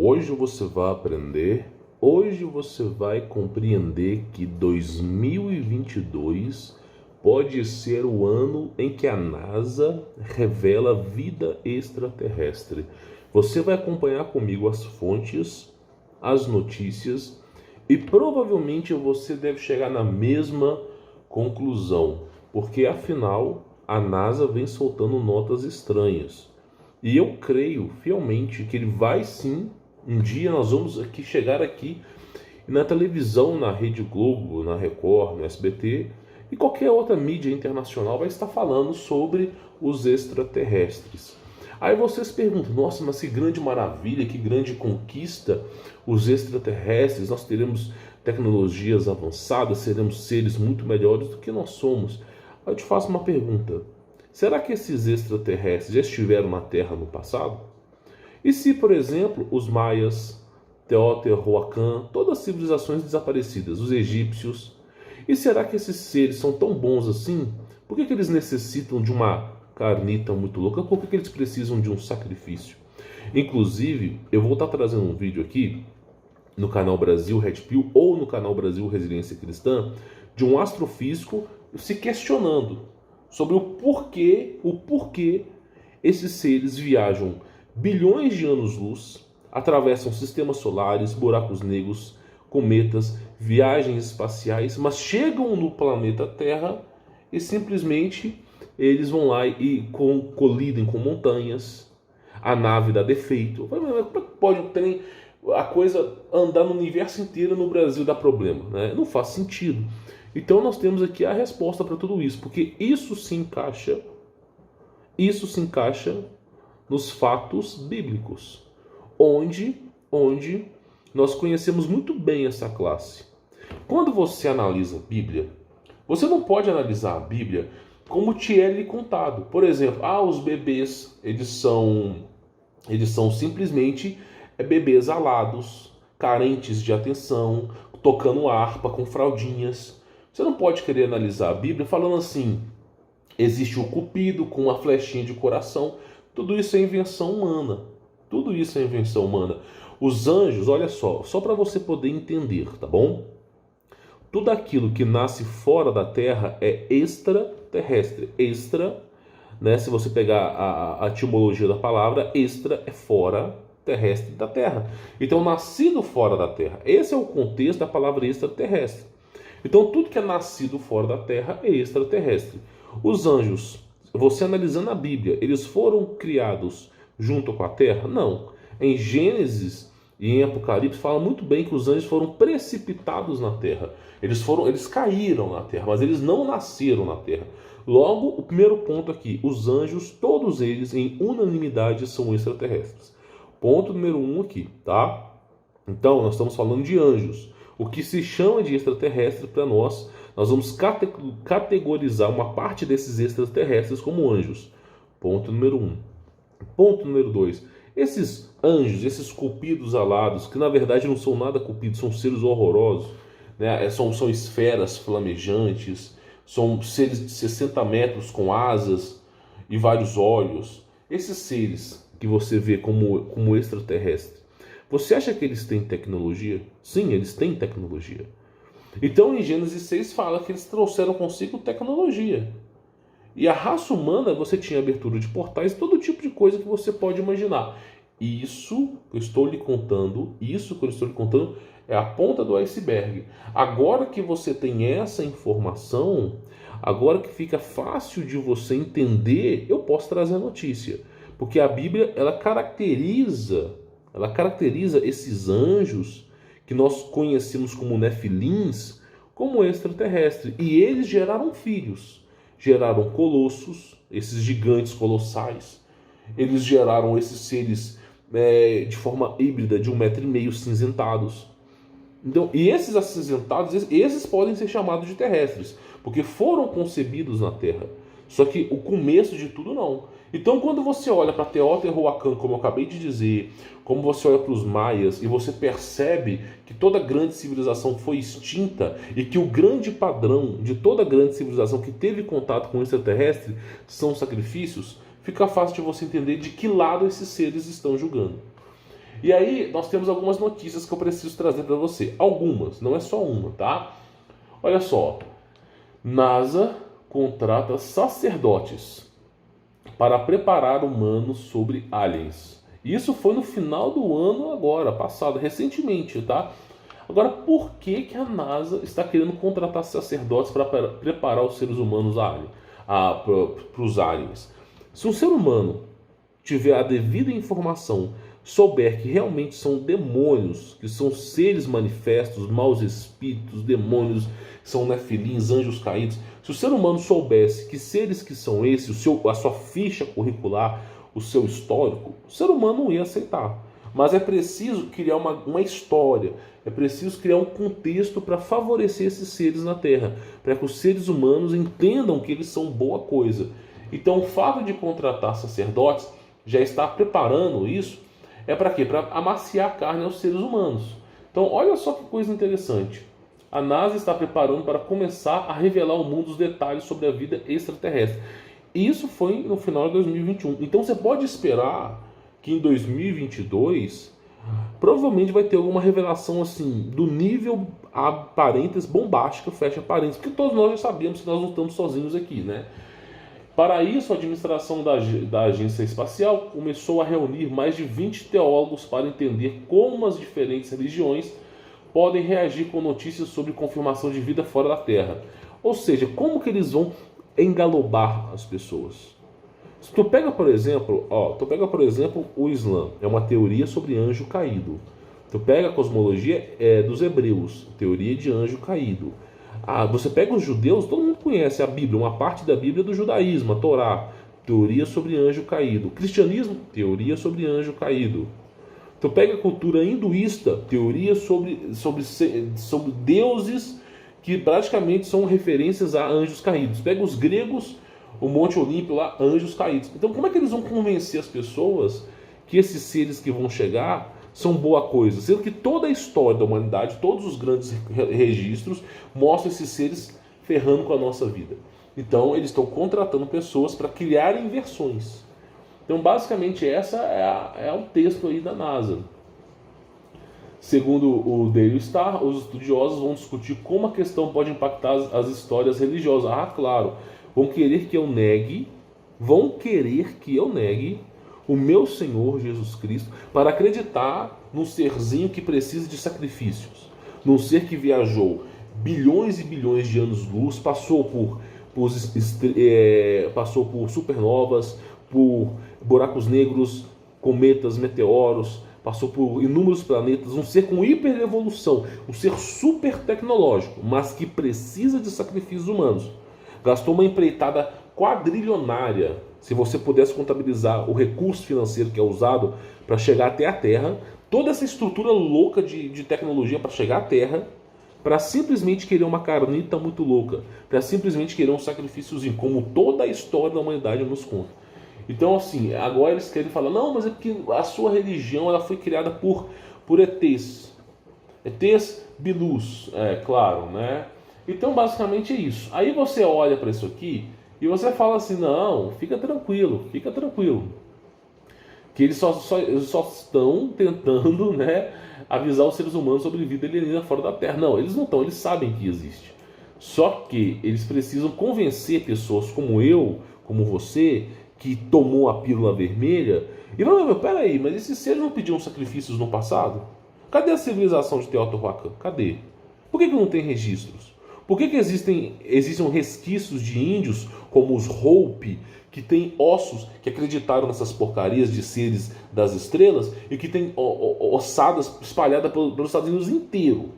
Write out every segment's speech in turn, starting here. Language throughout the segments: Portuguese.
Hoje você vai aprender, hoje você vai compreender que 2022 pode ser o ano em que a NASA revela vida extraterrestre. Você vai acompanhar comigo as fontes, as notícias e provavelmente você deve chegar na mesma conclusão, porque afinal a NASA vem soltando notas estranhas. E eu creio fielmente que ele vai sim, um dia nós vamos chegar aqui na televisão, na Rede Globo, na Record, no SBT e qualquer outra mídia internacional vai estar falando sobre os extraterrestres. Aí vocês perguntam, nossa, mas que grande maravilha, que grande conquista os extraterrestres, nós teremos tecnologias avançadas, seremos seres muito melhores do que nós somos. Aí eu te faço uma pergunta, será que esses extraterrestres já estiveram na Terra no passado? E se, por exemplo, os maias, Teotihuacan, todas as civilizações desaparecidas, os egípcios, e será que esses seres são tão bons assim? Por que eles necessitam de uma carnita muito louca? Por que eles precisam de um sacrifício? Inclusive, eu vou estar trazendo um vídeo aqui no canal Brasil Red Pill ou no canal Brasil Resiliência Cristã de um astrofísico se questionando sobre o porquê esses seres viajam bilhões de anos-luz, atravessam sistemas solares, buracos negros, cometas, viagens espaciais, mas chegam no planeta Terra e simplesmente eles vão lá e colidem com montanhas, a nave dá defeito. Como é que pode a coisa andar no universo inteiro no Brasil dá problema, né? Não faz sentido. Então nós temos aqui a resposta para tudo isso, porque isso se encaixa nos fatos bíblicos, onde nós conhecemos muito bem essa classe. Quando você analisa a Bíblia, você não pode analisar a Bíblia como te é lhe contado. Por exemplo, os bebês, eles são simplesmente bebês alados, carentes de atenção, tocando harpa com fraldinhas. Você não pode querer analisar a Bíblia falando assim, existe o cupido com uma flechinha de coração. Tudo isso é invenção humana. Tudo isso é invenção humana. Os anjos, olha só para você poder entender, tá bom? Tudo aquilo que nasce fora da Terra é extraterrestre. Extra, né? Se você pegar a etimologia da palavra, extra é fora, terrestre da Terra. Então, nascido fora da Terra. Esse é o contexto da palavra extraterrestre. Então, tudo que é nascido fora da Terra é extraterrestre. Os anjos, você analisando a Bíblia, eles foram criados junto com a Terra? Não. Em Gênesis e em Apocalipse fala muito bem que os anjos foram precipitados na Terra. Eles caíram na Terra, mas eles não nasceram na Terra. Logo, o primeiro ponto aqui, os anjos, todos eles em unanimidade são extraterrestres. Ponto número 1 aqui, tá? Então, nós estamos falando de anjos. O que se chama de extraterrestre para nós vamos categorizar uma parte desses extraterrestres como anjos. Ponto número 1. Ponto número 2. Esses anjos, esses cupidos alados, que na verdade não são nada cupidos, são seres horrorosos, né? São esferas flamejantes, são seres de 60 metros com asas e vários olhos. Esses seres que você vê como extraterrestre, você acha que eles têm tecnologia? Sim, eles têm tecnologia. Então, em Gênesis 6 fala que eles trouxeram consigo tecnologia. E a raça humana, você tinha abertura de portais, todo tipo de coisa que você pode imaginar. Isso que eu estou lhe contando, é a ponta do iceberg. Agora que você tem essa informação, agora que fica fácil de você entender, eu posso trazer a notícia. Porque a Bíblia, ela caracteriza esses anjos que nós conhecemos como nefilins, como extraterrestres. E eles geraram filhos, geraram colossos, esses gigantes colossais. Eles geraram esses seres de forma híbrida, de 1,5 metro, cinzentados. Então, e esses acinzentados, esses podem ser chamados de terrestres, porque foram concebidos na Terra. Só que o começo de tudo não. Então, quando você olha para Teotihuacan, como eu acabei de dizer, como você olha para os maias e você percebe que toda grande civilização foi extinta e que o grande padrão de toda grande civilização que teve contato com o extraterrestre são sacrifícios, fica fácil de você entender de que lado esses seres estão julgando. E aí nós temos algumas notícias que eu preciso trazer para você. Algumas, não é só uma, tá? Olha só. NASA contrata sacerdotes para preparar humanos sobre aliens. Isso foi no final do ano agora, passado, recentemente, tá? Agora, por que a NASA está querendo contratar sacerdotes para preparar os seres humanos para os aliens? Se um ser humano tiver a devida informação, souber que realmente são demônios, que são seres manifestos, maus espíritos, demônios, que são nefilins, anjos caídos, se o ser humano soubesse que seres que são esses, a sua ficha curricular, o seu histórico, o ser humano não ia aceitar. Mas é preciso criar uma história, é preciso criar um contexto para favorecer esses seres na Terra, para que os seres humanos entendam que eles são boa coisa. Então o fato de contratar sacerdotes já está preparando isso, é para quê? Para amaciar a carne aos seres humanos. Então olha só que coisa interessante. A NASA está preparando para começar a revelar ao mundo os detalhes sobre a vida extraterrestre. Isso foi no final de 2021. Então você pode esperar que em 2022 provavelmente vai ter alguma revelação assim do nível parênteses bombástica, fecha parênteses, porque todos nós já sabíamos que nós não estamos sozinhos aqui, né? Para isso, a administração da agência espacial começou a reunir mais de 20 teólogos para entender como as diferentes religiões podem reagir com notícias sobre confirmação de vida fora da Terra. Ou seja, como que eles vão engalobar as pessoas. Se tu pega, por exemplo, o Islã, é uma teoria sobre anjo caído. Tu pega a cosmologia dos hebreus, teoria de anjo caído. Você pega os judeus, todo mundo conhece a Bíblia, uma parte da Bíblia do judaísmo, a Torá, teoria sobre anjo caído. Cristianismo, teoria sobre anjo caído. Tu pega a cultura hinduísta, teoria sobre deuses que praticamente são referências a anjos caídos. Pega os gregos, o Monte Olímpio lá, anjos caídos. Então como é que eles vão convencer as pessoas que esses seres que vão chegar são boa coisa? Sendo que toda a história da humanidade, todos os grandes registros mostram esses seres ferrando com a nossa vida. Então eles estão contratando pessoas para criarem versões. Então basicamente essa é o texto aí da NASA. Segundo o Daily Star, os estudiosos vão discutir como a questão pode impactar as histórias religiosas. Claro, vão querer que eu negue o meu Senhor Jesus Cristo para acreditar num serzinho que precisa de sacrifícios, num ser que viajou bilhões e bilhões de anos-luz, passou por supernovas, por buracos negros, cometas, meteoros, passou por inúmeros planetas, um ser com hiperevolução, um ser super tecnológico, mas que precisa de sacrifícios humanos. Gastou uma empreitada quadrilionária, se você pudesse contabilizar o recurso financeiro que é usado para chegar até a Terra, toda essa estrutura louca de tecnologia para chegar à Terra, para simplesmente querer uma carnita muito louca, para simplesmente querer um sacrifíciozinho, como toda a história da humanidade nos conta. Então, assim, agora eles querem falar, não, mas é porque a sua religião ela foi criada por ETs. ETs bilus, claro, né? Então, basicamente é isso. Aí você olha para isso aqui e você fala assim, não, fica tranquilo. Que eles só estão tentando, né, avisar os seres humanos sobre vida alienígena fora da Terra. Não, eles não estão, eles sabem que existe. Só que eles precisam convencer pessoas como eu, como você, que tomou a pílula vermelha, e não, peraí, mas esses seres não pediam sacrifícios no passado? Cadê a civilização de Teotihuacan? Cadê? Por que não tem registros? Por que existem resquícios de índios, como os Hopi, que têm ossos, que acreditaram nessas porcarias de seres das estrelas, e que têm ossadas espalhadas pelos Estados Unidos inteiro,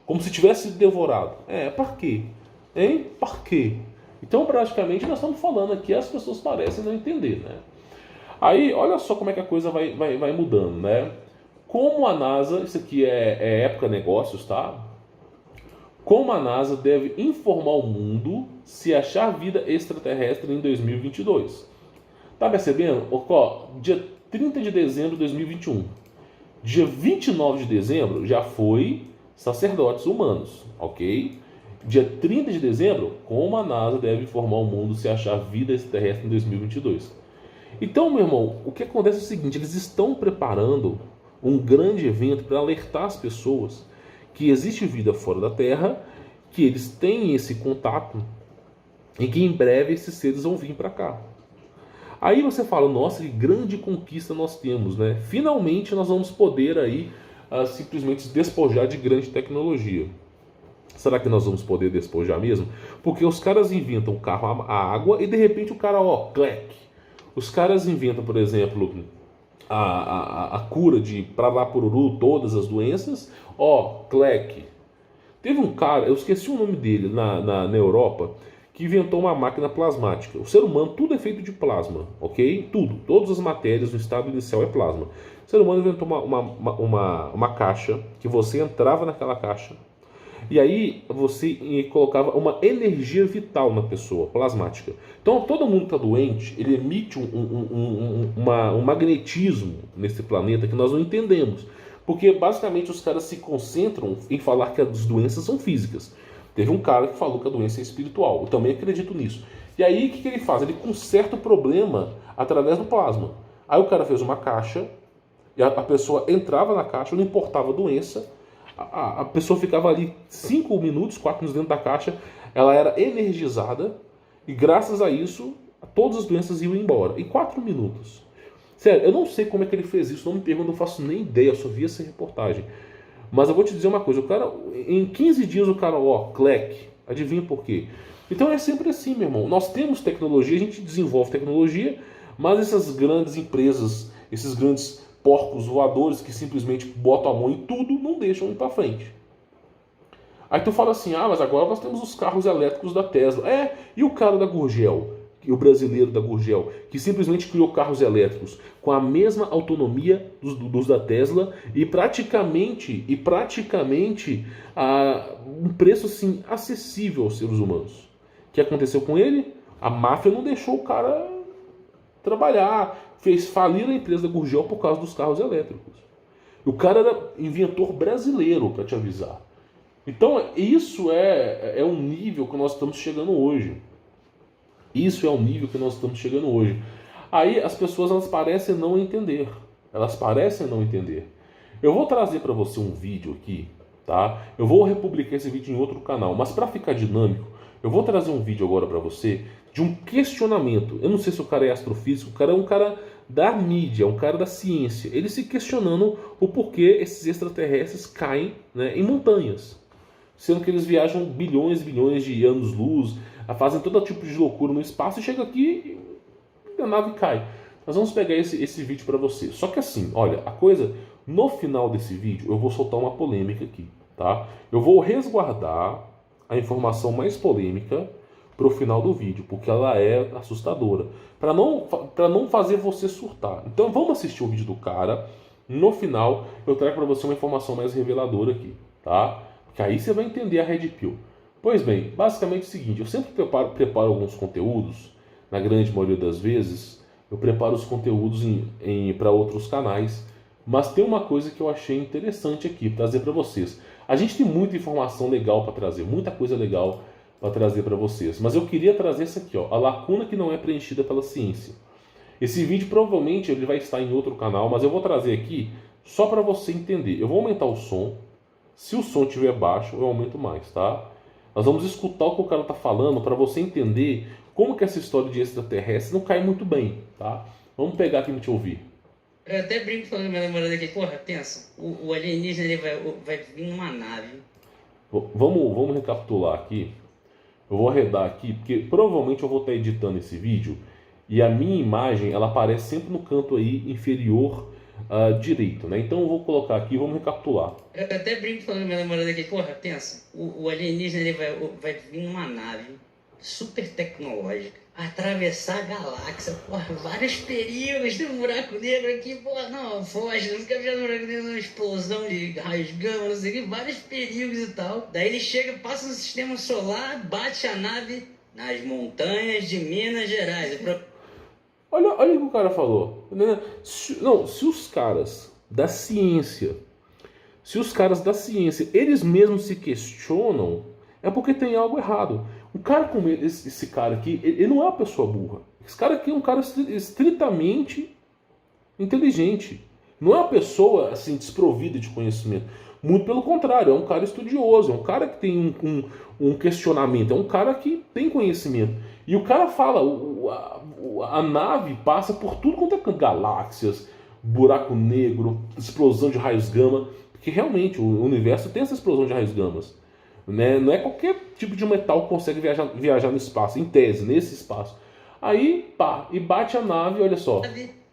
como se tivesse sido devorado? Para quê? Para quê? Então, praticamente, nós estamos falando aqui, as pessoas parecem não entender, né? Aí, olha só como é que a coisa vai mudando, né? Como a NASA, isso aqui é época negócios, tá? Como a NASA deve informar o mundo se achar vida extraterrestre em 2022. Tá percebendo? Dia 30 de dezembro de 2021. Dia 29 de dezembro já foi sacerdotes humanos, ok? Dia 30 de dezembro, como a NASA deve informar o mundo se achar vida extraterrestre em 2022. Então, meu irmão, o que acontece é o seguinte, eles estão preparando um grande evento para alertar as pessoas que existe vida fora da Terra, que eles têm esse contato e que em breve esses seres vão vir para cá. Aí você fala, nossa, que grande conquista nós temos, né? Finalmente nós vamos poder aí simplesmente despojar de grande tecnologia. Será que nós vamos poder despojar mesmo? Porque os caras inventam o carro a água e de repente o cara, ó, clec. Os caras inventam, por exemplo, a cura de Pararapururu, todas as doenças, ó, clec. Teve um cara, eu esqueci o nome dele, na Europa, que inventou uma máquina plasmática. O ser humano, tudo é feito de plasma, ok? Tudo, todas as matérias no estado inicial é plasma. O ser humano inventou uma caixa, que você entrava naquela caixa, e aí você colocava uma energia vital na pessoa, plasmática. Então todo mundo que está doente, ele emite um magnetismo nesse planeta que nós não entendemos. Porque basicamente os caras se concentram em falar que as doenças são físicas. Teve um cara que falou que a doença é espiritual. Eu também acredito nisso. E aí o que ele faz? Ele conserta o problema através do plasma. Aí o cara fez uma caixa, e a pessoa entrava na caixa, não importava a doença, a pessoa ficava ali 5 minutos, 4 minutos dentro da caixa, ela era energizada, e graças a isso, todas as doenças iam embora. Em 4 minutos. Sério, eu não sei como é que ele fez isso, não me pergunta, eu não faço nem ideia, eu só vi essa reportagem. Mas eu vou te dizer uma coisa, o cara, em 15 dias o cara, ó, clec, adivinha por quê? Então é sempre assim, meu irmão. Nós temos tecnologia, a gente desenvolve tecnologia, mas essas grandes empresas, esses grandes porcos voadores que simplesmente botam a mão em tudo, não deixam ir para frente. Aí tu fala assim, mas agora nós temos os carros elétricos da Tesla. E o cara da Gurgel, o brasileiro da Gurgel, que simplesmente criou carros elétricos com a mesma autonomia dos da Tesla e praticamente um preço assim, acessível aos seres humanos. O que aconteceu com ele? A máfia não deixou o cara trabalhar, fez falir a empresa da Gurgel por causa dos carros elétricos. O cara era inventor brasileiro, para te avisar. Então isso é um nível que nós estamos chegando hoje. Isso é o nível que nós estamos chegando hoje. Aí as pessoas elas parecem não entender. Elas parecem não entender. Eu vou trazer para você um vídeo aqui, tá? Eu vou republicar esse vídeo em outro canal, mas para ficar dinâmico, eu vou trazer um vídeo agora para você de um questionamento. Eu não sei se o cara é astrofísico, o cara é um cara da mídia, um cara da ciência. Ele se questionando o porquê esses extraterrestres caem, né, em montanhas, sendo que eles viajam bilhões e bilhões de anos-luz, fazem todo tipo de loucura no espaço e chega aqui e a nave cai. Nós vamos pegar esse vídeo para você. Só que assim, olha, a coisa, no final desse vídeo eu vou soltar uma polêmica aqui, tá? Eu vou resguardar a informação mais polêmica para o final do vídeo, porque ela é assustadora, para não fazer você surtar. Então vamos assistir o vídeo do cara. No final eu trago para você uma informação mais reveladora aqui, tá? Que aí você vai entender a Red Pill. Pois bem, basicamente é o seguinte, eu sempre preparo alguns conteúdos, na grande maioria das vezes, eu preparo os conteúdos para outros canais, mas tem uma coisa que eu achei interessante aqui, trazer para vocês. A gente tem muita informação legal para trazer, muita coisa legal para trazer para vocês, mas eu queria trazer isso aqui, ó, a lacuna que não é preenchida pela ciência. Esse vídeo provavelmente ele vai estar em outro canal, mas eu vou trazer aqui só para você entender. Eu vou aumentar o som. Se o som estiver baixo, eu aumento mais, tá? Nós vamos escutar o que o cara tá falando para você entender como que essa história de extraterrestre não cai muito bem, tá? Vamos pegar aqui e te ouvir. Eu até brinco falando com minha namorada aqui, porra, pensa, o alienígena ele vai vir numa nave. Vamos recapitular aqui. Eu vou arredar aqui, porque provavelmente eu vou estar editando esse vídeo e a minha imagem ela aparece sempre no canto aí inferior direito, né? Então eu vou colocar aqui, vamos recapitular. Eu até brinco falando com minha namorada aqui, porra, pensa, o alienígena ele vai vir numa nave super tecnológica, atravessar a galáxia, porra, vários perigos, tem um buraco negro aqui, porra, não, foge, não fica vendo um buraco negro, uma explosão de raios gama, não sei o que, vários perigos e tal. Daí ele chega, passa no sistema solar, bate a nave nas montanhas de Minas Gerais. Olha o que o cara falou. Se os caras da ciência, eles mesmos se questionam, é porque tem algo errado. Um cara como esse cara aqui, ele não é uma pessoa burra. Esse cara aqui é um cara estritamente inteligente. Não é uma pessoa assim desprovida de conhecimento. Muito pelo contrário, é um cara estudioso, é um cara que tem um questionamento, é um cara que tem conhecimento. E o cara fala, a nave passa por tudo quanto é canto, galáxias, buraco negro, explosão de raios gama, porque realmente o universo tem essa explosão de raios gamas. Né? Não é qualquer tipo de metal que consegue viajar no espaço, em tese, nesse espaço. Aí, pá, e bate a nave, olha só.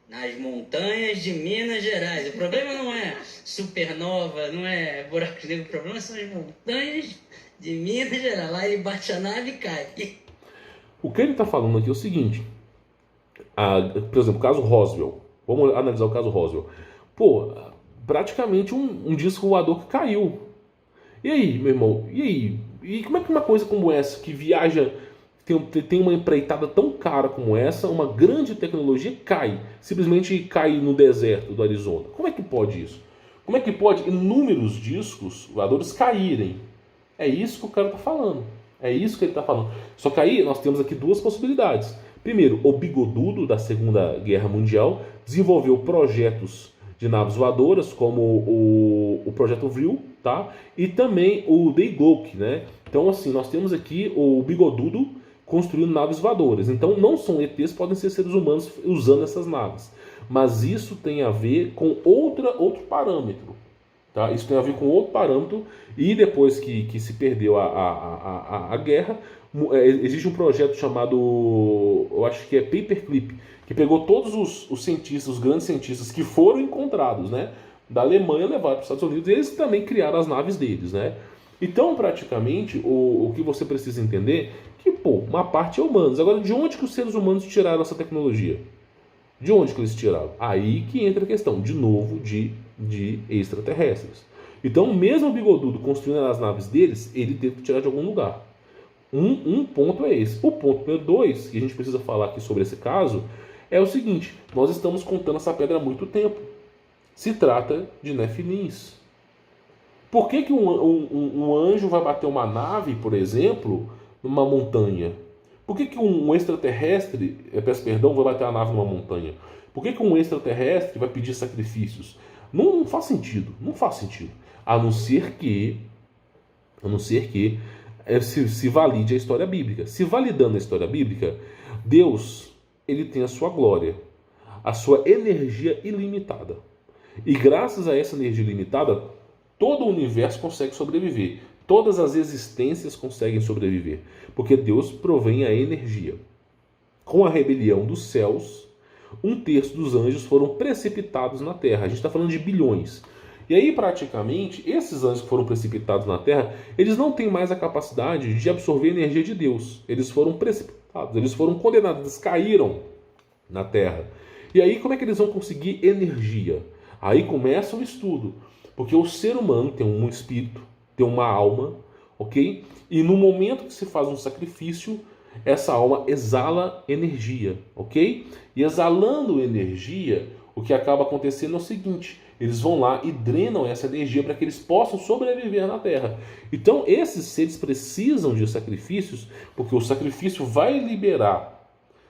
Nas montanhas de Minas Gerais. O problema não é supernova, não é buraco negro, o problema são as montanhas de Minas Gerais. Lá ele bate a nave e cai. O que ele está falando aqui é o seguinte, por exemplo, o caso Roswell. Vamos analisar o caso Roswell. Pô, praticamente um disco voador que caiu. E aí, meu irmão? E aí? E como é que uma coisa como essa, que viaja, tem uma empreitada tão cara como essa, uma grande tecnologia, cai? Simplesmente cai no deserto do Arizona. Como é que pode isso? Como é que pode inúmeros discos voadores caírem? É isso que o cara está falando. É isso que ele está falando. Só que aí nós temos aqui duas possibilidades. Primeiro, o Bigodudo da Segunda Guerra Mundial desenvolveu projetos de naves voadoras, como o Projeto Vril, tá? E também o Daygloak, né? Então, assim, nós temos aqui o Bigodudo construindo naves voadoras. Então, não são ETs, podem ser seres humanos usando essas naves. Mas isso tem a ver com outro parâmetro. Tá? Isso tem a ver com outro parâmetro. E depois que se perdeu a guerra, existe um projeto chamado, eu acho que é Paperclip, que pegou todos os cientistas, os grandes cientistas que foram encontrados, né, da Alemanha, levaram para os Estados Unidos, e eles também criaram as naves deles, né? Então, praticamente, o que você precisa entender é que, pô, uma parte é humanos. Agora, de onde que os seres humanos tiraram essa tecnologia? De onde que eles tiraram? Aí que entra a questão, de novo, de extraterrestres. Então, mesmo o Bigodudo construindo as naves deles, ele teve que tirar de algum lugar. Um ponto é esse. O ponto número 2, que a gente precisa falar aqui sobre esse caso, é o seguinte: nós estamos contando essa pedra há muito tempo. Se trata de Nefilins. Por que um anjo vai bater uma nave, por exemplo, numa montanha? Por que um extraterrestre, peço perdão, vai bater a nave numa montanha? Por que um extraterrestre vai pedir sacrifícios? Não faz sentido, não faz sentido. A não ser que se valide a história bíblica. Se validando a história bíblica, Deus, ele tem a sua glória, a sua energia ilimitada. E graças a essa energia ilimitada, todo o universo consegue sobreviver. Todas as existências conseguem sobreviver. Porque Deus provém a energia. Com a rebelião dos céus, 1/3 dos anjos foram precipitados na terra. A gente está falando de bilhões. E aí, praticamente, esses anjos que foram precipitados na terra, eles não têm mais a capacidade de absorver a energia de Deus. Eles foram precipitados, eles foram condenados, eles caíram na terra. E aí, como é que eles vão conseguir energia? Aí começa o estudo. Porque o ser humano tem um espírito, tem uma alma, ok? E no momento que se faz um sacrifício, essa alma exala energia, ok? E exalando energia, o que acaba acontecendo é o seguinte: eles vão lá e drenam essa energia para que eles possam sobreviver na Terra. Então, esses seres precisam de sacrifícios, porque o sacrifício vai liberar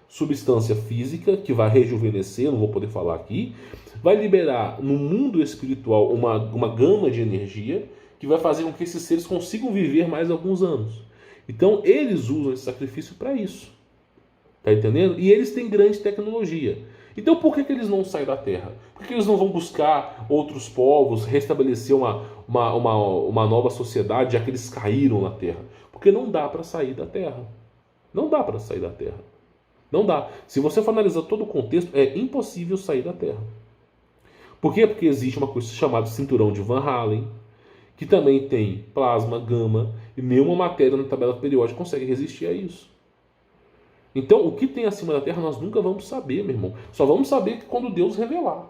substância física, que vai rejuvenescer, não vou poder falar aqui, vai liberar no mundo espiritual uma gama de energia, que vai fazer com que esses seres consigam viver mais alguns anos. Então, eles usam esse sacrifício para isso. Tá entendendo? E eles têm grande tecnologia. Então, por que eles não saem da Terra? Por que eles não vão buscar outros povos, restabelecer uma nova sociedade, já que eles caíram na Terra? Porque não dá para sair da Terra. Não dá para sair da Terra. Não dá. Se você for analisar todo o contexto, é impossível sair da Terra. Por quê? Porque existe uma coisa chamada cinturão de Van Allen, que também tem plasma, gama, e nenhuma matéria na tabela periódica consegue resistir a isso. Então, o que tem acima da Terra nós nunca vamos saber, meu irmão. Só vamos saber quando Deus revelar.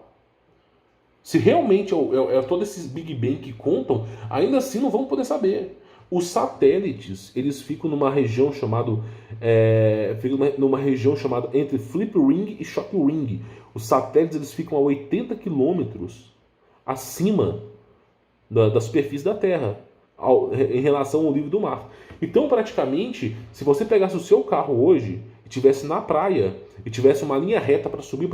Se realmente é todo esse Big Bang que contam, ainda assim não vamos poder saber. Os satélites, eles ficam numa região chamada entre Flip Ring e Shock Ring. Os satélites, eles ficam a 80 quilômetros acima da superfície da Terra, em relação ao nível do mar. Então, praticamente, se você pegasse o seu carro hoje e tivesse na praia e tivesse uma linha reta para subir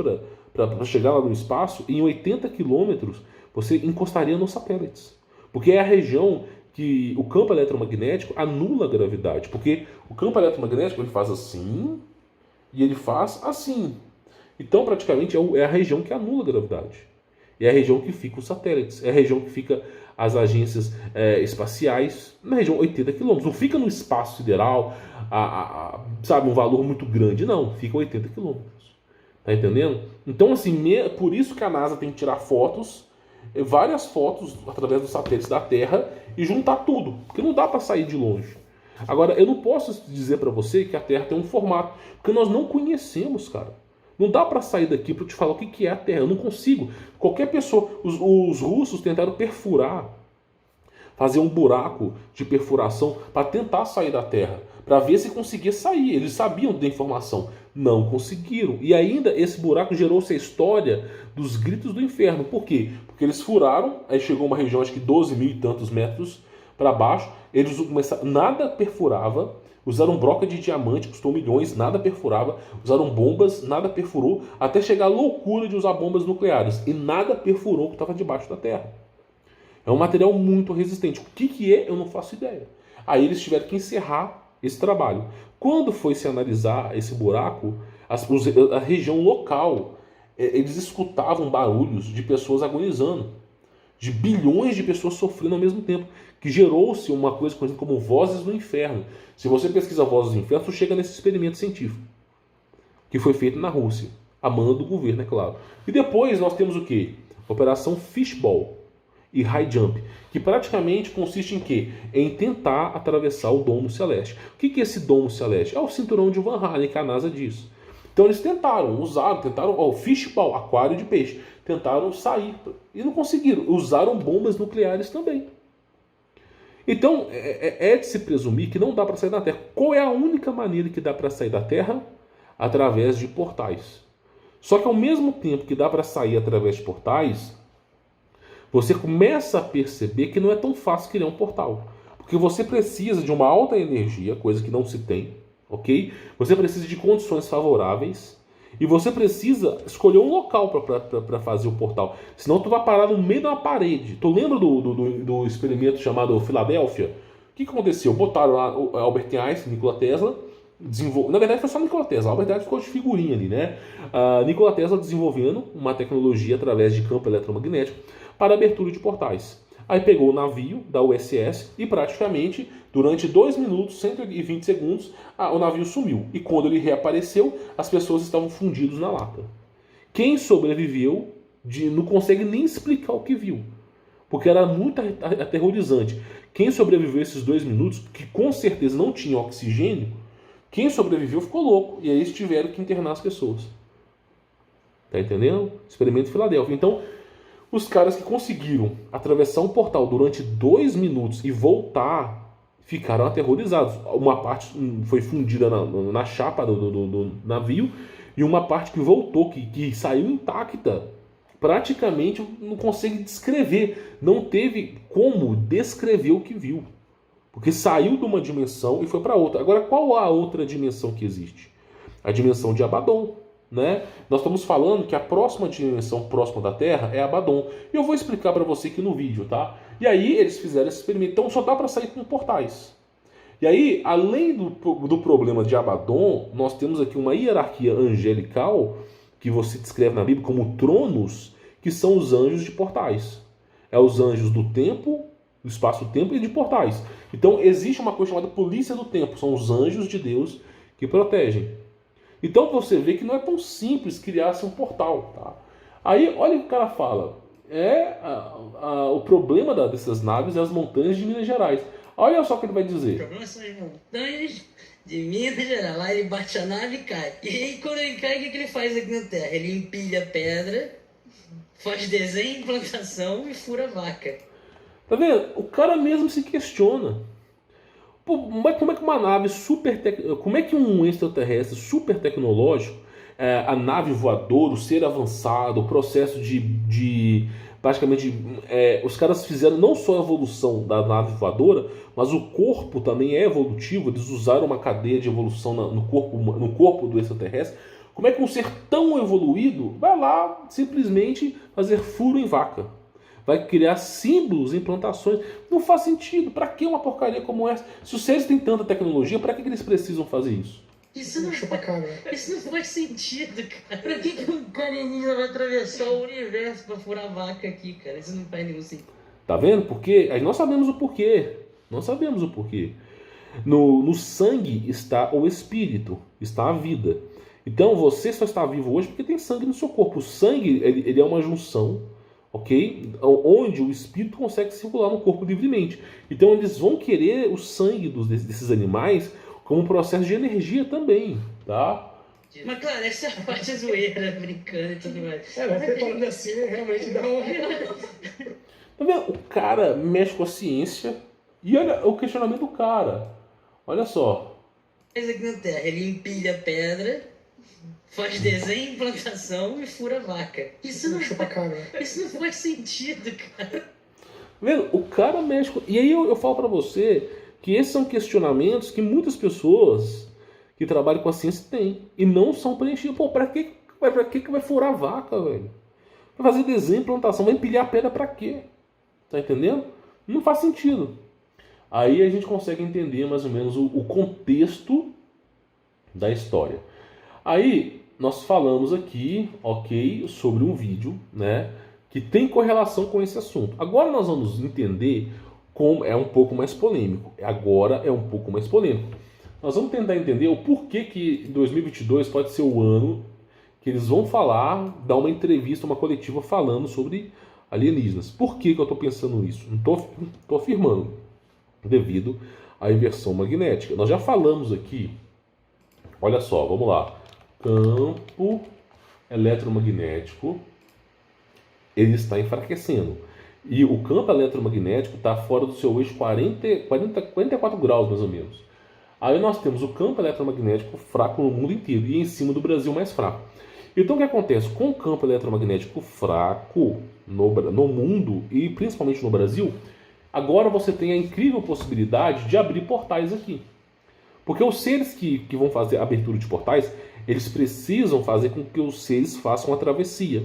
para chegar lá no espaço, em 80 quilômetros você encostaria nos satélites. Porque é a região que o campo eletromagnético anula a gravidade. Porque o campo eletromagnético ele faz assim e ele faz assim. Então, praticamente, é a região que anula a gravidade. É a região que fica os satélites. É a região que fica as agências espaciais. Na região 80 quilômetros. Não fica no espaço sideral, sabe, um valor muito grande. Não, fica 80 quilômetros. Tá entendendo? Então, assim, por isso que a NASA tem que tirar fotos, várias fotos, através dos satélites da Terra, e juntar tudo. Porque não dá para sair de longe. Agora, eu não posso dizer para você que a Terra tem um formato. Porque nós não conhecemos, cara. Não dá para sair daqui para te falar o que é a Terra. Eu não consigo. Qualquer pessoa... Os russos tentaram perfurar, fazer um buraco de perfuração para tentar sair da Terra, para ver se conseguia sair. Eles sabiam da informação. Não conseguiram. E ainda esse buraco gerou-se a história dos gritos do inferno. Por quê? Porque eles furaram, aí chegou uma região, acho que 12 mil e tantos metros para baixo. Eles começaram... Nada perfurava. Usaram broca de diamante, custou milhões, nada perfurava. Usaram bombas, nada perfurou. Até chegar a loucura de usar bombas nucleares. E nada perfurou o que estava debaixo da Terra. É um material muito resistente. O que é, eu não faço ideia. Aí eles tiveram que encerrar esse trabalho. Quando foi se analisar esse buraco, a região local, eles escutavam barulhos de pessoas agonizando. De bilhões de pessoas sofrendo ao mesmo tempo. Que gerou-se uma coisa conhecida como vozes do inferno. Se você pesquisa vozes do inferno, você chega nesse experimento científico. Que foi feito na Rússia. A mando do governo, é claro. E depois nós temos o quê? Operação Fishball e High Jump. Que praticamente consiste em quê? Em tentar atravessar o domo celeste. O que é esse domo celeste? É o cinturão de Van Halen, que a NASA diz. Então eles tentaram, fishball, aquário de peixe. Tentaram sair e não conseguiram. Usaram bombas nucleares também. Então, é de se presumir que não dá para sair da Terra. Qual é a única maneira que dá para sair da Terra? Através de portais. Só que ao mesmo tempo que dá para sair através de portais, você começa a perceber que não é tão fácil criar um portal. Porque você precisa de uma alta energia, coisa que não se tem, ok? Você precisa de condições favoráveis. E você precisa escolher um local para fazer o portal. Senão tu vai parar no meio de uma parede. Tu lembra do experimento chamado Filadélfia? O que aconteceu? Botaram lá o Albert Einstein, Nikola Tesla. Na verdade foi só Nikola Tesla. Albert Einstein ficou de figurinha ali, né? Nikola Tesla desenvolvendo uma tecnologia através de campo eletromagnético para abertura de portais. Aí pegou o navio da USS e praticamente durante 2 minutos, 120 segundos, o navio sumiu. E quando ele reapareceu, as pessoas estavam fundidas na lata. Quem sobreviveu não consegue nem explicar o que viu. Porque era muito aterrorizante. Quem sobreviveu esses 2 minutos, que com certeza não tinha oxigênio, quem sobreviveu ficou louco. E aí eles tiveram que internar as pessoas. Tá entendendo? Experimento Filadélfia. Então, os caras que conseguiram atravessar um portal durante 2 minutos e voltar ficaram aterrorizados. Uma parte foi fundida na chapa do navio e uma parte que voltou, que saiu intacta. Praticamente não consegue descrever. Não teve como descrever o que viu. Porque saiu de uma dimensão e foi para outra. Agora, qual a outra dimensão que existe? A dimensão de Abaddon. Né? Nós estamos falando que a próxima dimensão próxima da Terra é Abaddon. E eu vou explicar para você aqui no vídeo, tá? E aí eles fizeram esse experimento. Então só dá para sair com portais. E aí, além do problema de Abaddon, nós temos aqui uma hierarquia angelical que você descreve na Bíblia como tronos, que são os anjos de portais. É os anjos do tempo, do espaço-tempo e de portais. Então existe uma coisa chamada polícia do tempo. São os anjos de Deus que protegem. Então você vê que não é tão simples criar-se um portal. Tá? Aí olha o que o cara fala. O problema dessas naves é as montanhas de Minas Gerais. Olha só o que ele vai dizer. O problema são as montanhas de Minas Gerais. Lá ele bate a nave e cai. E aí quando ele cai, o que ele faz aqui na Terra? Ele empilha pedra, faz desenho em plantação e fura vaca. Tá vendo? O cara mesmo se questiona. Pô, mas como é que uma nave como é que um extraterrestre super tecnológico, a nave voadora, o ser avançado, o processo praticamente, os caras fizeram não só a evolução da nave voadora, mas o corpo também é evolutivo. Eles usaram uma cadeia de evolução no corpo do extraterrestre. Como é que um ser tão evoluído vai lá simplesmente fazer furo em vaca? Vai criar símbolos em plantações? Não faz sentido. Para que uma porcaria como essa? Se os seres têm tanta tecnologia, para que eles precisam fazer isso? Isso não faz sentido, cara. Pra que um alienígena vai atravessar o universo pra furar vaca aqui, cara? Isso não faz nenhum sentido. Tá vendo? Porque nós sabemos o porquê. Nós sabemos o porquê. No sangue está o espírito, está a vida. Então você só está vivo hoje porque tem sangue no seu corpo. O sangue ele é uma junção, ok? Onde o espírito consegue circular no corpo livremente. Então eles vão querer o sangue desses animais como um processo de energia também, tá? Mas claro, essa é a parte zoeira, brincando e tudo mais. Mas você falando assim, realmente dá uma... Tá vendo? O cara mexe com a ciência e olha o questionamento do cara. Olha só. Faz aqui na Terra, ele empilha pedra, faz desenho em plantação e fura vaca. Isso não faz sentido, cara. Tá vendo? O cara mexe com... E aí eu falo pra você que esses são questionamentos que muitas pessoas que trabalham com a ciência têm e não são preenchidos. Pô, pra que vai furar vaca, velho? Vai fazer desenho em plantação, vai empilhar pedra pra quê? Tá entendendo? Não faz sentido. Aí a gente consegue entender mais ou menos o contexto da história. Aí nós falamos aqui, ok, sobre um vídeo, né, que tem correlação com esse assunto. Agora nós vamos entender como é um pouco mais polêmico. Agora é um pouco mais polêmico. Nós vamos tentar entender o porquê que 2022 pode ser o ano que eles vão falar, dar uma entrevista, uma coletiva falando sobre alienígenas. Por que eu estou pensando isso? Não estou afirmando. Devido à inversão magnética. Nós já falamos aqui, olha só, vamos lá. Campo eletromagnético, ele está enfraquecendo. E o campo eletromagnético está fora do seu eixo 44 graus, mais ou menos. Aí nós temos o campo eletromagnético fraco no mundo inteiro e em cima do Brasil mais fraco. Então o que acontece? Com o campo eletromagnético fraco no mundo e principalmente no Brasil, agora você tem a incrível possibilidade de abrir portais aqui. Porque os seres que vão fazer a abertura de portais, eles precisam fazer com que os seres façam a travessia.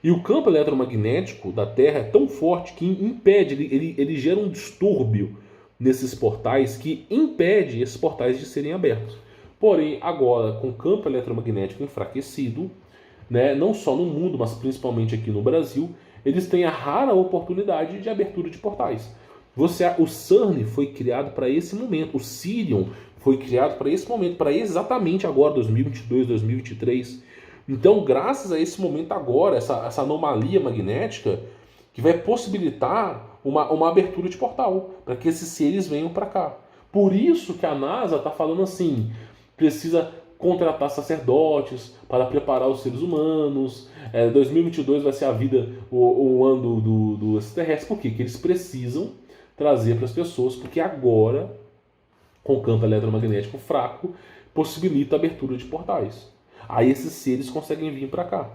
E o campo eletromagnético da Terra é tão forte que impede, ele gera um distúrbio nesses portais que impede esses portais de serem abertos. Porém, agora, com o campo eletromagnético enfraquecido, né, não só no mundo, mas principalmente aqui no Brasil, eles têm a rara oportunidade de abertura de portais. O CERN foi criado para esse momento, o Sirion foi criado para esse momento, para exatamente agora, 2022, 2023. Então, graças a esse momento agora, essa anomalia magnética, que vai possibilitar uma abertura de portal, para que esses seres venham para cá. Por isso que a NASA está falando assim, precisa contratar sacerdotes para preparar os seres humanos. 2022 vai ser o ano do extraterrestre. Por quê? Porque eles precisam trazer para as pessoas, porque agora, com o campo eletromagnético fraco, possibilita a abertura de portais. Aí esses seres conseguem vir para cá.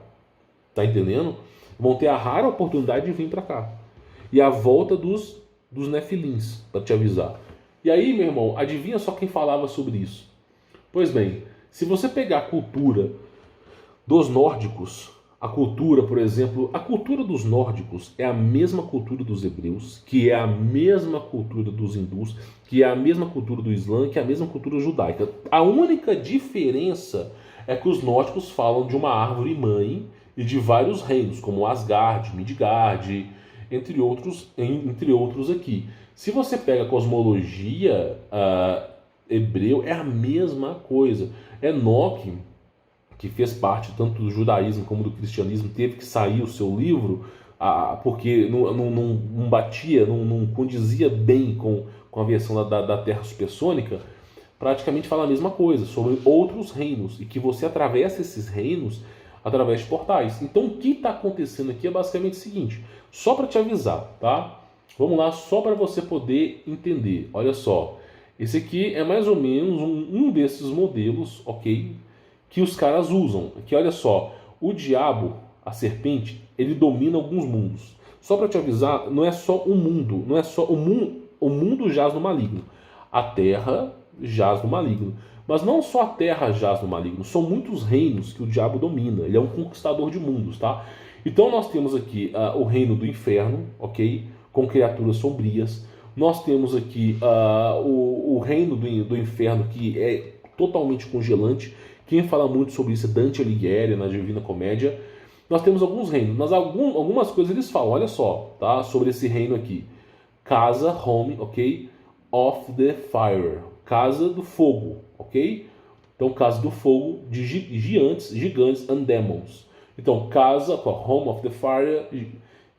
Tá entendendo? Vão ter a rara oportunidade de vir para cá. E a volta dos nefilins, para te avisar. E aí, meu irmão, adivinha só quem falava sobre isso? Pois bem, se você pegar a cultura dos nórdicos, a cultura, por exemplo, a cultura dos nórdicos é a mesma cultura dos hebreus, que é a mesma cultura dos hindus, que é a mesma cultura do Islã, que é a mesma cultura judaica. A única diferença é que os nórdicos falam de uma árvore mãe e de vários reinos, como Asgard, Midgard, entre outros aqui. Se você pega a cosmologia hebreu, é a mesma coisa. Enoque, que fez parte tanto do judaísmo como do cristianismo, teve que sair o seu livro porque não batia, não condizia bem com a versão da Terra supersônica. Praticamente fala a mesma coisa, sobre outros reinos, e que você atravessa esses reinos através de portais. Então o que está acontecendo aqui é basicamente o seguinte, só para te avisar, tá? Vamos lá, só para você poder entender. Olha só, esse aqui é mais ou menos um desses modelos, ok? Que os caras usam. Aqui, olha só, o diabo, a serpente, ele domina alguns mundos. Só para te avisar, não é só um mundo, não é só o mundo jaz no maligno. A Terra jaz no maligno. Mas não só a terra jaz no maligno, são muitos reinos que o diabo domina. Ele é um conquistador de mundos, tá? Então nós temos aqui o reino do inferno, ok? Com criaturas sombrias. Nós temos aqui o reino do inferno, que é totalmente congelante. Quem fala muito sobre isso é Dante Alighieri, na Divina Comédia. Nós temos alguns reinos, mas algumas coisas eles falam, olha só, tá? Sobre esse reino aqui. Casa, home, ok? Of the fire. Casa do fogo, ok? Então, casa do fogo de gigantes and demons. Então, casa, home of the fire,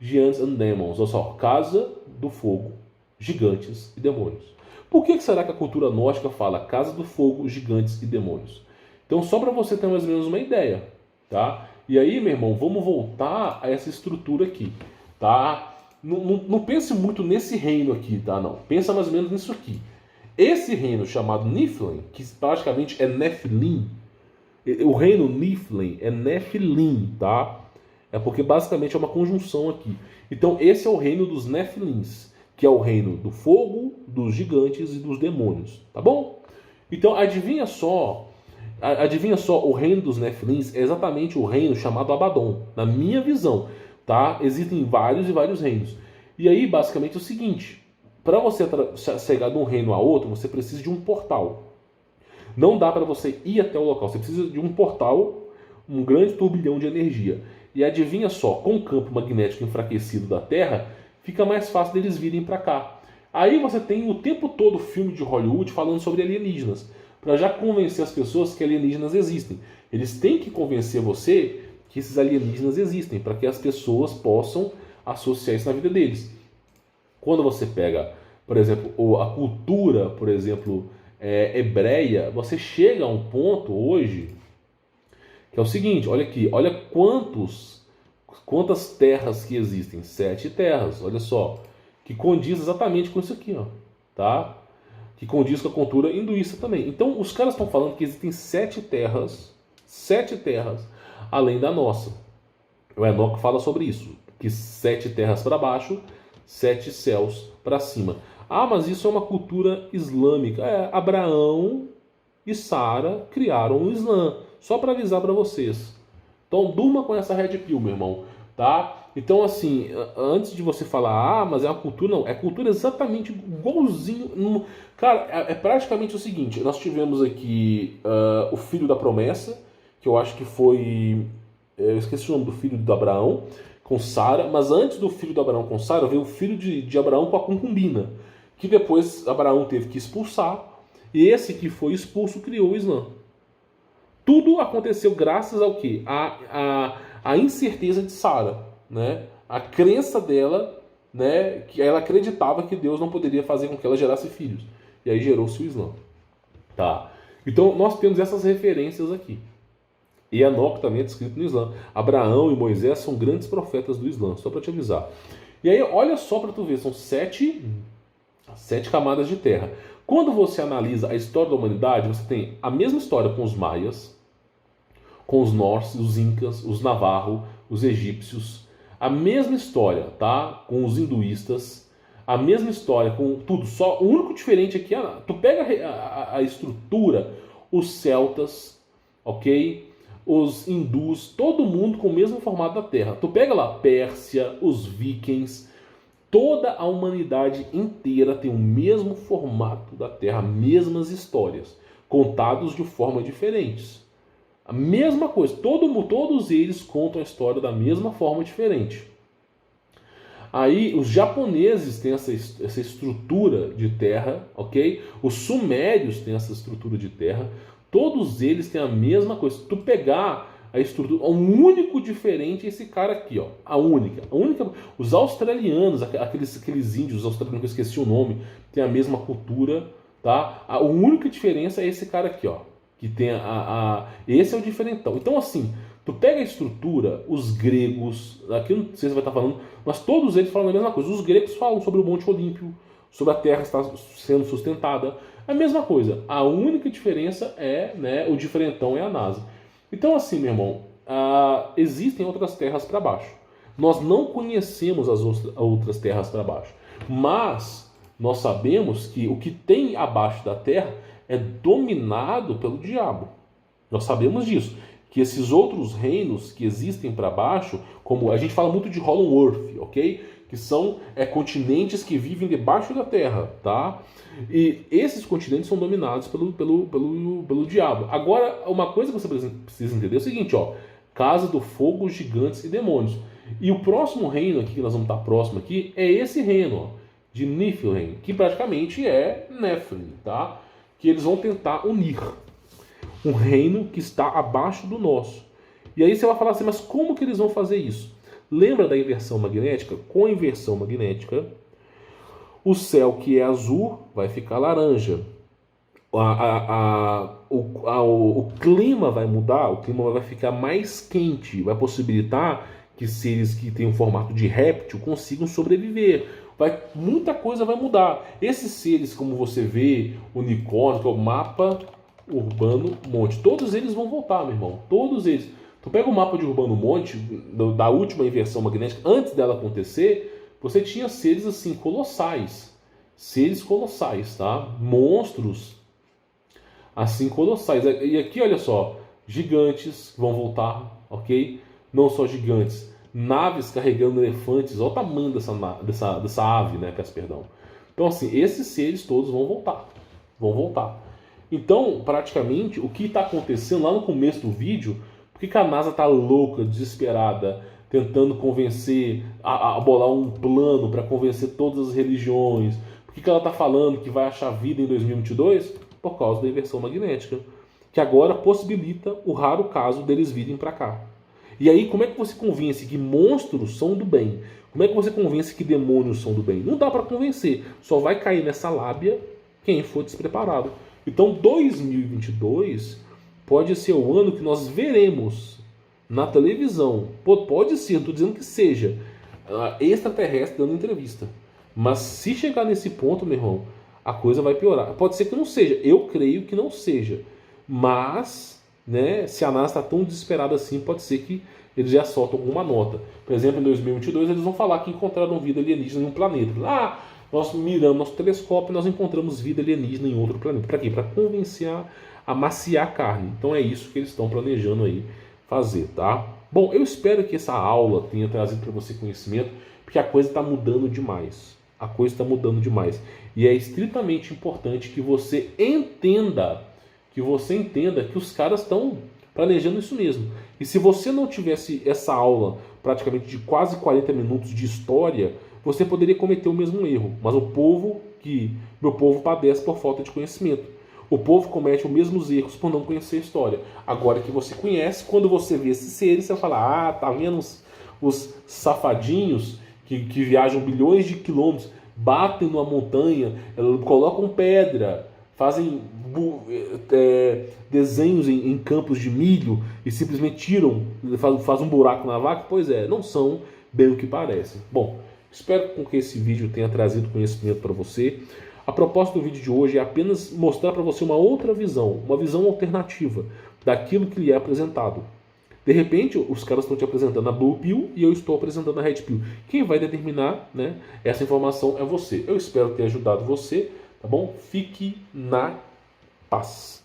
giants and demons. Olha só, casa do fogo, gigantes e demônios. Por que será que a cultura gnóstica fala casa do fogo, gigantes e demônios? Então, só para você ter mais ou menos uma ideia, tá? E aí, meu irmão, vamos voltar a essa estrutura aqui, tá? Não pense muito nesse reino aqui, tá? Não. Pensa mais ou menos nisso aqui. Esse reino chamado Nephilim, que praticamente é Nephilim, o reino Nephilim é Nephilim, tá? É porque basicamente é uma conjunção aqui. Então esse é o reino dos Nephilins, que é o reino do fogo, dos gigantes e dos demônios, tá bom? Então adivinha só, o reino dos Nephilins é exatamente o reino chamado Abaddon, na minha visão, tá? Existem vários e vários reinos. E aí basicamente é o seguinte, para você chegar de um reino a outro, você precisa de um portal. Não dá para você ir até o local. Você precisa de um portal, um grande turbilhão de energia. E adivinha só, com o campo magnético enfraquecido da Terra, fica mais fácil deles virem para cá. Aí você tem o tempo todo filme de Hollywood falando sobre alienígenas, para já convencer as pessoas que alienígenas existem. Eles têm que convencer você que esses alienígenas existem, para que as pessoas possam associar isso na vida deles. Quando você pega, por exemplo, a cultura, por exemplo, hebreia, você chega a um ponto hoje que é o seguinte, olha aqui, olha quantas terras que existem, 7 terras, olha só, que condiz exatamente com isso aqui, ó, tá? Que condiz com a cultura hinduísta também. Então, os caras estão falando que existem 7 terras, além da nossa. O Enoque fala sobre isso, que 7 terras para baixo, 7 céus para cima. Ah, mas isso é uma cultura islâmica. Abraão e Sara criaram o Islã. Só para avisar para vocês. Então durma com essa red pill, meu irmão. Tá? Então assim, antes de você falar, mas é uma cultura, não. É cultura exatamente igualzinho. Cara, é praticamente o seguinte. Nós tivemos aqui o filho da promessa, que eu acho que foi... Eu esqueci o nome do filho de Abraão, com Sara. Mas antes do filho de Abraão com Sara, veio o filho de Abraão com a concubina, que depois Abraão teve que expulsar, e esse que foi expulso criou o Islã. Tudo aconteceu graças ao quê? A incerteza de Sara, né? A crença dela, né? Que ela acreditava que Deus não poderia fazer com que ela gerasse filhos. E aí gerou-se o Islã. Tá? Então nós temos essas referências aqui. E Enoque também é descrito no Islã. Abraão e Moisés são grandes profetas do Islã, só para te avisar. E aí olha só para tu ver, são 7 camadas de terra. Quando você analisa a história da humanidade, você tem a mesma história com os maias, com os norses, os incas, os navarro, os egípcios, a mesma história, tá? Com os hinduístas, a mesma história com tudo. Só o único diferente aqui é tu pega a estrutura, os celtas, ok? Os hindus, todo mundo com o mesmo formato da Terra. Tu pega lá Pérsia, os vikings. Toda a humanidade inteira tem o mesmo formato da Terra, mesmas histórias, contados de forma diferentes. A mesma coisa, todos eles contam a história da mesma forma diferente. Aí os japoneses têm essa estrutura de terra, ok? Os sumérios têm essa estrutura de terra, todos eles têm a mesma coisa. Se tu pegar a estrutura, o único diferente é esse cara aqui, ó. A única. Os australianos, aqueles índios australianos que eu esqueci o nome, tem a mesma cultura, tá? A única diferença é esse cara aqui, ó, que tem esse é o diferentão. Então assim, tu pega a estrutura, os gregos, aqui não sei se vai estar falando, mas todos eles falam a mesma coisa. Os gregos falam sobre o Monte Olímpio, sobre a Terra estar sendo sustentada, é a mesma coisa. A única diferença é, né, o diferentão é a NASA. Então assim, meu irmão, existem outras terras para baixo. Nós não conhecemos as outras terras para baixo, mas nós sabemos que o que tem abaixo da Terra é dominado pelo diabo. Nós sabemos disso. Que esses outros reinos que existem para baixo, como a gente fala muito de Hollow Earth, ok? Que são continentes que vivem debaixo da terra, tá? E esses continentes são dominados pelo diabo. Agora, uma coisa que você precisa entender é o seguinte, ó. Casa do Fogo, Gigantes e Demônios. E o próximo reino aqui, que nós vamos estar próximo aqui, é esse reino, ó, de Niflheim, que praticamente é Nephilim, tá? Que eles vão tentar unir. Um reino que está abaixo do nosso. E aí você vai falar assim, mas como que eles vão fazer isso? Lembra da inversão magnética? Com a inversão magnética, o céu que é azul vai ficar laranja. O clima vai mudar, o clima vai ficar mais quente, vai possibilitar que seres que têm um formato de réptil consigam sobreviver. Muita coisa vai mudar. Esses seres, como você vê, unicórnio, que é o mapa Urbano Monte, todos eles vão voltar, meu irmão. Todos eles. Tu pega o mapa de Urbano Monte, da última inversão magnética, antes dela acontecer, você tinha seres assim, colossais. Seres colossais, tá? Monstros assim, colossais. E aqui, olha só, gigantes vão voltar, ok? Não só gigantes, naves carregando elefantes. Olha o tamanho dessa ave, né? Perdão. Então, assim, esses seres todos vão voltar. Vão voltar. Então, praticamente, o que está acontecendo lá no começo do vídeo, por que a NASA está louca, desesperada, tentando convencer, a bolar um plano para convencer todas as religiões? Por que ela está falando que vai achar vida em 2022? Por causa da inversão magnética, que agora possibilita o raro caso deles virem para cá. E aí, como é que você convence que monstros são do bem? Como é que você convence que demônios são do bem? Não dá para convencer, só vai cair nessa lábia quem for despreparado. Então 2022 pode ser o ano que nós veremos na televisão, pode ser, não estou dizendo que seja, extraterrestre dando entrevista. Mas se chegar nesse ponto, meu irmão, a coisa vai piorar. Pode ser que não seja, eu creio que não seja. Mas, né, se a NASA está tão desesperada assim, pode ser que eles já soltam alguma nota. Por exemplo, em 2022 eles vão falar que encontraram vida alienígena em um planeta. Nós miramos nosso telescópio e nós encontramos vida alienígena em outro planeta. Para quê? Para convencer a maciar a carne. Então é isso que eles estão planejando aí fazer, tá? Bom, eu espero que essa aula tenha trazido para você conhecimento, porque a coisa está mudando demais. A coisa está mudando demais. E é estritamente importante que você entenda que os caras estão planejando isso mesmo. E se você não tivesse essa aula praticamente de quase 40 minutos de história, você poderia cometer o mesmo erro. Mas meu povo padece por falta de conhecimento. O povo comete os mesmos erros por não conhecer a história. Agora que você conhece, quando você vê esses seres, você vai falar, tá vendo os safadinhos que viajam bilhões de quilômetros, batem numa montanha, colocam pedra, fazem desenhos em campos de milho e simplesmente tiram, fazem um buraco na vaca? Pois é, não são bem o que parecem. Bom, espero que esse vídeo tenha trazido conhecimento para você. A proposta do vídeo de hoje é apenas mostrar para você uma outra visão, uma visão alternativa daquilo que lhe é apresentado. De repente, os caras estão te apresentando a Blue Pill e eu estou apresentando a Red Pill. Quem vai determinar, né, essa informação é você. Eu espero ter ajudado você, tá bom? Fique na paz.